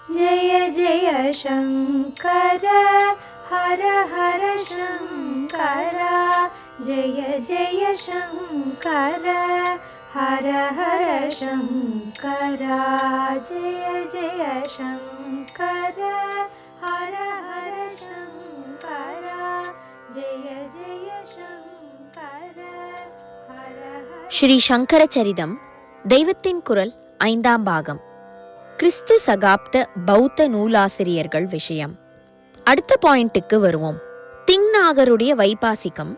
जय जय शङ्कर हर हर शङ्कर जय जय शङ्कर हर हर शङ्कर जय जय शङ्कर हर हर शङ्कर जय जय शङ्कर हर हर. ஸ்ரீ சங்கர சரிதம் தெய்வத்தின் குரல் 5ஆம் பாகம். கிறிஸ்து சகாப்த பௌத்த நூலாசிரியர்கள் விஷயம். அடுத்த பாயிண்ட்டுக்கு வருவோம். திங்நாகருடைய வைபாசிகம்,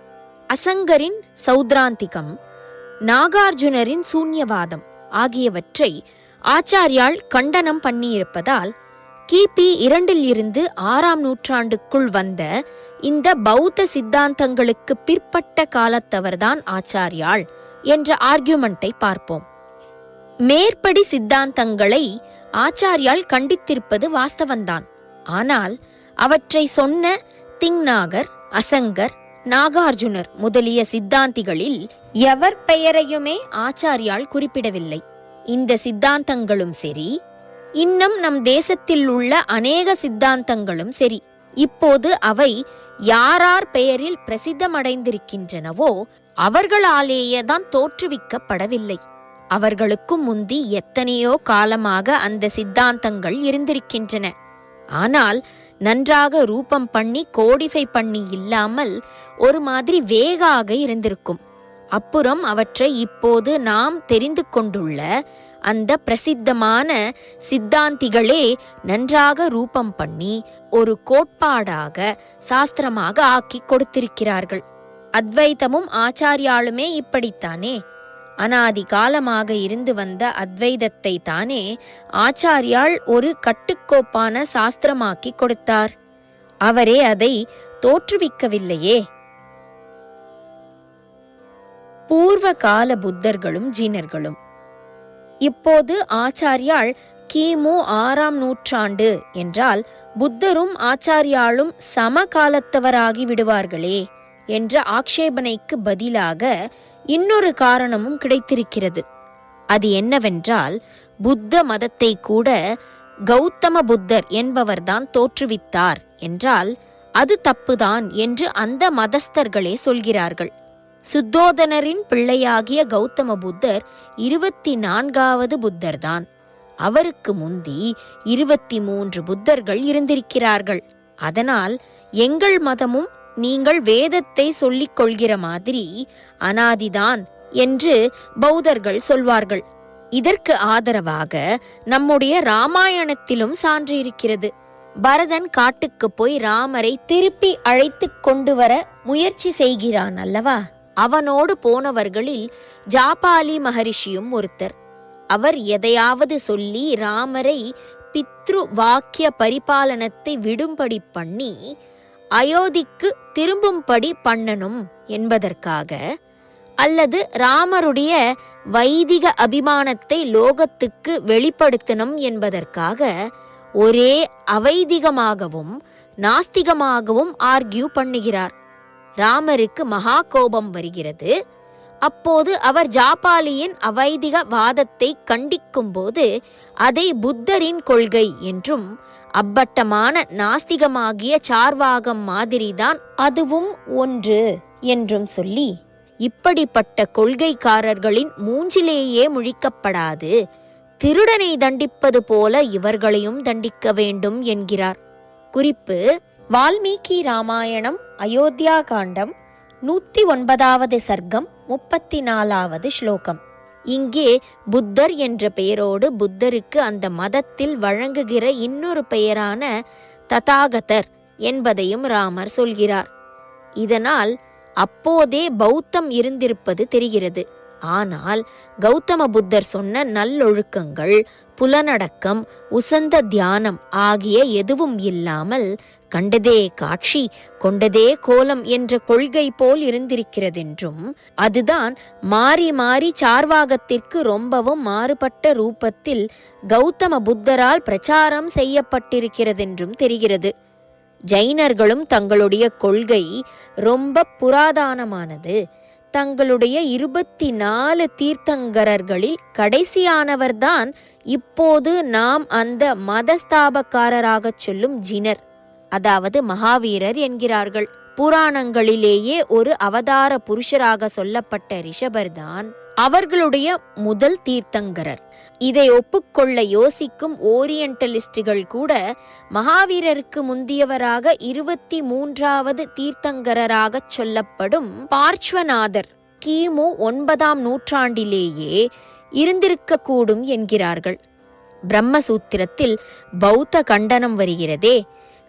அசங்கரின் சௌத்ராந்திகம், நாகார்ஜுனரின் சூன்யவாதம் ஆகியவற்றை ஆச்சாரியால் கண்டனம் பண்ணியிருப்பதால் கிபி 2 6ஆம் நூற்றாண்டுக்குள் வந்த இந்த பௌத்த சித்தாந்தங்களுக்கு பிற்பட்ட காலத்தவர்தான் ஆச்சாரியால் என்ற ஆர்கியூமெண்டை பார்ப்போம். மேற்படி சித்தாந்தங்களை ஆச்சாரியால் கண்டித்திருப்பது வாஸ்தவந்தான். ஆனால் அவற்றை சொன்ன திங்நாகர், அசங்கர், நாகார்ஜுனர் முதலிய சித்தாந்திகளில் எவர் பெயரையுமே ஆச்சாரியால் குறிப்பிடவில்லை. இந்த சித்தாந்தங்களும் சரி, இன்னும் நம் தேசத்தில் உள்ள அநேக சித்தாந்தங்களும் சரி, இப்போது அவை யாரார் பெயரில் பிரசித்தமடைந்திருக்கின்றனவோ அவர்களாலேயேதான் தோற்றுவிக்கப்படவில்லை. அவர்களுக்கும் முந்தி எத்தனையோ காலமாக அந்த சித்தாந்தங்கள் இருந்திருக்கின்றன. ஆனால் நன்றாக ரூபம் பண்ணி கோடிஃபை பண்ணி இல்லாமல் ஒரு மாதிரி வேகாக இருந்திருக்கும். அப்புறம் அவற்றை இப்போது நாம் தெரிந்து கொண்டுள்ள அந்த பிரசித்தமான சித்தாந்திகளே நன்றாக ரூபம் பண்ணி ஒரு கோட்பாடாக சாஸ்திரமாக ஆக்கி கொடுத்திருக்கிறார்கள். அத்வைதமும் ஆச்சாரியாலுமே இப்படித்தானே. அனாதி காலமாக இருந்து வந்த அத்வைதத்தை தானே ஆச்சாரியால் ஒரு கட்டுக்கோப்பான சாஸ்திரமாக்கி கொடுத்தார். அவரே அதை தோற்றுவிக்கவில்லையே. பூர்வ கால புத்தர்களும் ஜீனர்களும். இப்போது ஆச்சாரியால் கிமு 6ஆம் நூற்றாண்டு என்றால் புத்தரும் ஆச்சாரியாலும் சமகாலத்தவராகி விடுவார்களே என்ற ஆக்ஷேபனைக்கு பதிலாக இன்னொரு காரணமும் கிடைத்திருக்கிறது. அது என்னவென்றால், புத்த மதத்தை கூட கௌதம புத்தர் என்பவர்தான் தோற்றுவித்தார் என்றால் அது தப்புதான் என்று அந்த மதஸ்தர்களே சொல்கிறார்கள். சுத்தோதனரின் பிள்ளையாகிய கௌதம புத்தர் 24வது புத்தர்தான். அவருக்கு முந்தி 23 புத்தர்கள் இருந்திருக்கிறார்கள். அதனால் எங்கள் மதமும் நீங்கள் வேதத்தை சொல்லிக் கொள்கிற மாதிரி அனாதிதான் என்று பௌத்தர்கள் சொல்வார்கள். இதற்கு ஆதரவாக நம்முடைய ராமாயணத்திலும் சான்று இருக்கிறது. பரதன் காட்டுக்கு போய் ராமரை திருப்பி அழைத்து கொண்டு வர முயற்சி செய்கிறான் அல்லவா? அவனோடு போனவர்களில் ஜாபாலி மகரிஷியும் ஒருத்தர். அவர் எதையாவது சொல்லி ராமரை பித்ரு வாக்கிய பரிபாலனத்தை விடும்படி பண்ணி அயோத்திக்கு திரும்பும்படி பண்ணணும் என்பதற்காக, அல்லது ராமருடைய வைதிக அபிமானத்தை லோகத்துக்கு வெளிப்படுத்தணும் என்பதற்காக ஒரே அவைதிகமாகவும் நாஸ்திகமாகவும் ஆர்கியூ பண்ணுகிறார். ராமருக்கு மகா கோபம் வருகிறது. அப்போது அவர் ஜாபாலியின் அவைதிக வாதத்தை கண்டிக்கும் போது அதை புத்தரின் கொள்கை என்றும், அப்பட்டமான நாஸ்திகமாகிய சார்வாகம் மாதிரிதான் அதுவும் ஒன்று என்றும் சொல்லி, இப்படிப்பட்ட கொள்கைக்காரர்களின் மூஞ்சிலேயே முழிக்கப்படாது, திருடனை தண்டிப்பது போல இவர்களையும் தண்டிக்க வேண்டும் என்கிறார். குறிப்பு: வால்மீகி ராமாயணம், அயோத்தியா காண்டம், 109வது சர்க்கம், 34வது ஸ்லோகம். இங்கே புத்தர் என்ற பெயரோடு புத்தருக்கு அந்த மதத்தில் வழங்குகிற இன்னொரு பெயரான ததாகதர் என்பதையும் ராமர் சொல்கிறார். இதனால் அப்போதே பௌத்தம் இருந்திருப்பது தெரிகிறது. ஆனால் கௌதம புத்தர் சொன்ன நல்லொழுக்கங்கள், புலனடக்கம், உசந்த தியானம் ஆகிய எதுவும் இல்லாமல் கண்டதே காட்சி கொண்டதே கோலம் என்ற கொள்கை போல் இருந்திருக்கிறதென்றும், அதுதான் மாறி மாறி சார்வாகத்திற்கு ரொம்பவும் மாறுபட்ட ரூபத்தில் கௌதம புத்தரால் பிரச்சாரம் செய்யப்பட்டிருக்கிறதென்றும் தெரிகிறது. ஜைனர்களும் தங்களுடைய கொள்கை ரொம்ப புராதனமானது, தங்களுடைய 24 தீர்த்தங்கரர்களில் கடைசியானவர்தான் இப்போது நாம் அந்த மதஸ்தாபக்காரராகச் சொல்லும் ஜினர், அதாவது மகாவீரர் என்கிறார்கள். புராணங்களிலேயே ஒரு அவதார புருஷராக சொல்லப்பட்ட ரிஷபர்தான் அவர்களுடைய முதல் தீர்த்தங்கரர். இதை ஒப்புக்கொள்ள யோசிக்கும் ஓரியண்டலிஸ்டுகள் கூட மகாவீரருக்கு முந்தியவராக 23வது தீர்த்தங்கரராக சொல்லப்படும் பார்ச்வநாதர் கிமு 9ஆம் நூற்றாண்டிலேயே இருந்திருக்கக்கூடும் என்கிறார்கள். பிரம்மசூத்திரத்தில் பௌத்த கண்டனம் வருகிறதே.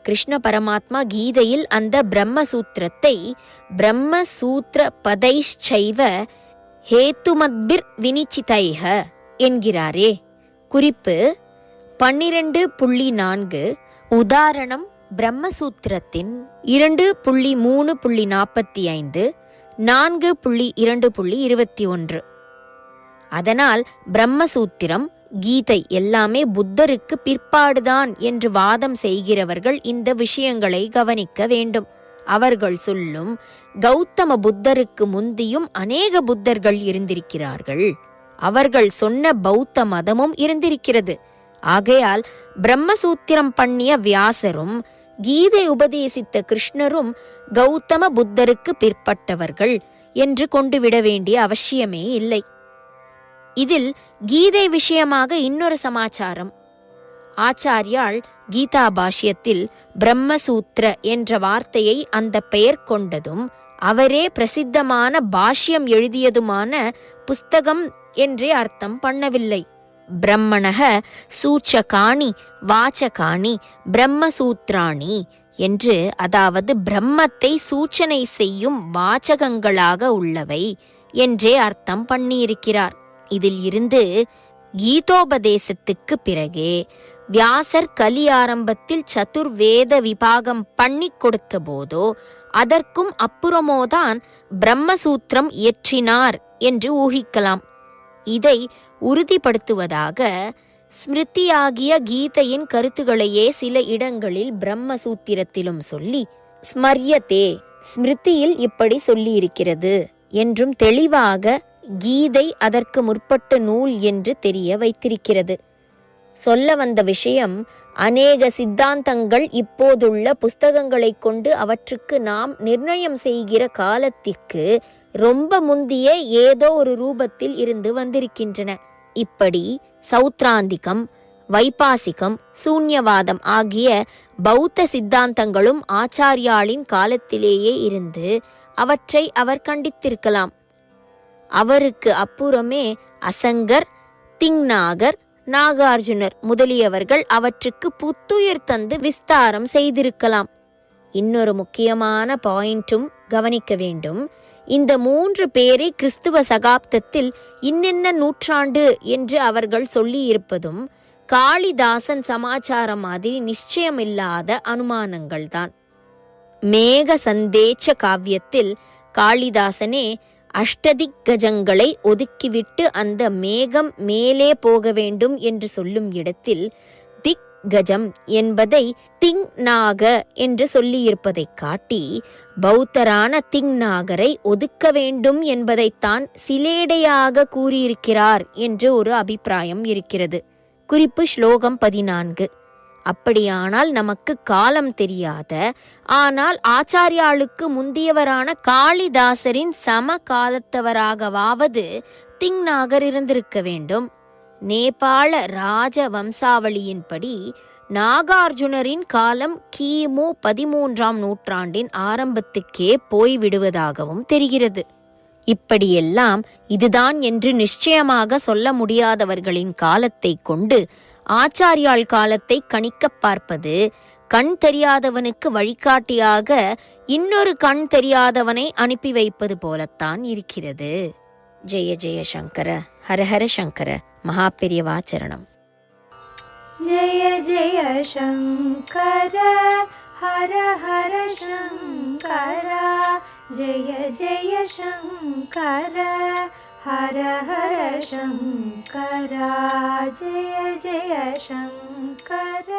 கிருஷ்ண பரமாத்மா கீதையில் அந்த பிரம்மசூத்திரத்தை பிரம்மசூத்திர பதைச்சைவ ஹேத்துமத்பிர் வினிச்சிதைஹ என்கிறாரே. குறிப்பு 12.4. உதாரணம் பிரம்மசூத்திரத்தின் 2.3.45, 4.2.21. அதனால் பிரம்மசூத்திரம், கீதை எல்லாமே புத்தருக்கு பிற்பாடுதான் என்று வாதம் செய்கிறவர்கள் இந்த விஷயங்களை கவனிக்க வேண்டும். அவர்கள் சொல்லும் கௌதம புத்தருக்கு முந்தியும் அநேக புத்தர்கள் இருந்திருக்கிறார்கள், அவர்கள் சொன்ன பௌத்த மதமும் இருந்திருக்கிறது. ஆகையால் பிரம்மசூத்திரம் பண்ணிய வியாசரும் கீதை உபதேசித்த கிருஷ்ணரும் கௌதம புத்தருக்கு பிற்பட்டவர்கள் என்று கொண்டுவிட வேண்டிய அவசியமே இல்லை. இதில் கீதை விஷயமாக இன்னொரு சமாச்சாரம். ஆச்சாரியால் கீதா பாஷ்யத்தில் பிரம்மசூத்திர என்ற வார்த்தையை அந்த பெயர் கொண்டதும் அவரே பிரசித்தமான பாஷ்யம் எழுதியதுமான புஸ்தகம் என்றே அர்த்தம் பண்ணவில்லை. பிரம்மணக சூச்சகாணி வாச்சகாணி பிரம்மசூத்ராணி என்று, அதாவது பிரம்மத்தை சூச்சனை செய்யும் வாச்சகங்களாக உள்ளவை என்றே அர்த்தம் பண்ணியிருக்கிறார். இதில் இருந்து கீதோபதேசத்துக்கு பிறகே வியாசர் கலி ஆரம்பத்தில் சதுர்வேத விபாகம் பண்ணி கொடுத்த போதோ அதற்கும் அப்புறமோதான் பிரம்மசூத்திரம் இயற்றினார் என்று ஊகிக்கலாம். இதை உறுதிப்படுத்துவதாக ஸ்மிருதியாகிய கீதையின் கருத்துகளையே சில இடங்களில் பிரம்மசூத்திரத்திலும் சொல்லி ஸ்மரியதே, ஸ்மிருதியில் இப்படி சொல்லியிருக்கிறது என்றும் தெளிவாக கீதை அதற்கு முற்பட்ட நூல் என்று தெரிய வைத்திருக்கிறது. சொல்ல வந்த விஷயம், அநேக சித்தாந்தங்கள் இப்போதுள்ள புஸ்தகங்களை கொண்டு அவற்றுக்கு நாம் நிர்ணயம் செய்கிற காலத்திற்கு ரொம்ப முந்திய ஏதோ ஒரு ரூபத்தில் இருந்து வந்திருக்கின்றன. இப்படி சௌத்ராந்திகம், வைபாசிகம், சூன்யவாதம் ஆகிய பௌத்த சித்தாந்தங்களும் ஆச்சாரியாளின் காலத்திலேயே இருந்து அவற்றை அவர் கண்டித்திருக்கலாம். அவருக்கு அப்புறமே அசங்கர், திங்நாகர், நாகார்ஜுனர் முதலியவர்கள் அவற்றுக்கு புத்துயிர் தந்து விஸ்தாரம் செய்திருக்கலாம். இன்னொரு முக்கியமான பாயிண்ட்டும் கவனிக்க வேண்டும். இந்த 3 பேரை கிறிஸ்துவ சகாப்தத்தில் இன்னென்ன நூற்றாண்டு என்று அவர்கள் சொல்லியிருப்பதும் காளிதாசன் சமாச்சாரம் மாதிரி நிச்சயமில்லாத அனுமானங்கள்தான். மேக சந்தேச்ச காவியத்தில் காளிதாசனே அஷ்டதிக்கஜங்களை ஒதுக்கிவிட்டு அந்த மேகம் மேலே போக வேண்டும் என்று சொல்லும் இடத்தில் திக்கஜம் என்பதை திங்நாக என்று சொல்லியிருப்பதை காட்டி பௌத்தரான திங்நாகரை ஒதுக்க வேண்டும் என்பதைத்தான் சிலேடையாக கூறியிருக்கிறார் என்று ஒரு அபிப்பிராயம் இருக்கிறது. குறிப்பு ஸ்லோகம் 14. அப்படியானால் நமக்கு காலம் தெரியாத, ஆனால் ஆச்சாரியாளுக்கு முந்தியவரான காளிதாசரின் சம காலத்தவராகவாவது திங்நாகர் இருந்திருக்க வேண்டும். நேபாள ராஜ வம்சாவளியின்படி நாகார்ஜுனரின் காலம் கிமு 13ஆம் நூற்றாண்டின் ஆரம்பத்துக்கே போய்விடுவதாகவும் தெரிகிறது. இப்படியெல்லாம் இதுதான் என்று நிச்சயமாக சொல்ல முடியாதவர்களின் காலத்தை கொண்டு ஆச்சாரியாள் காலத்தை கணிக்க பார்ப்பது கண் தெரியாதவனுக்கு வழிகாட்டியாக இன்னொரு கண் தெரியாதவனை அனுப்பி வைப்பது போலத்தான் இருக்கிறது. ஜெய ஜெய சங்கர, ஹரஹர சங்கர, மகாபெரியவாச்சரணம். ஜெய ஜெய சங்கர, ஹர ஹர சங்கர, ஜெய ஜெய சங்கர, ஹர ஹர சங்கர, ஜெய ஜெய சங்கர.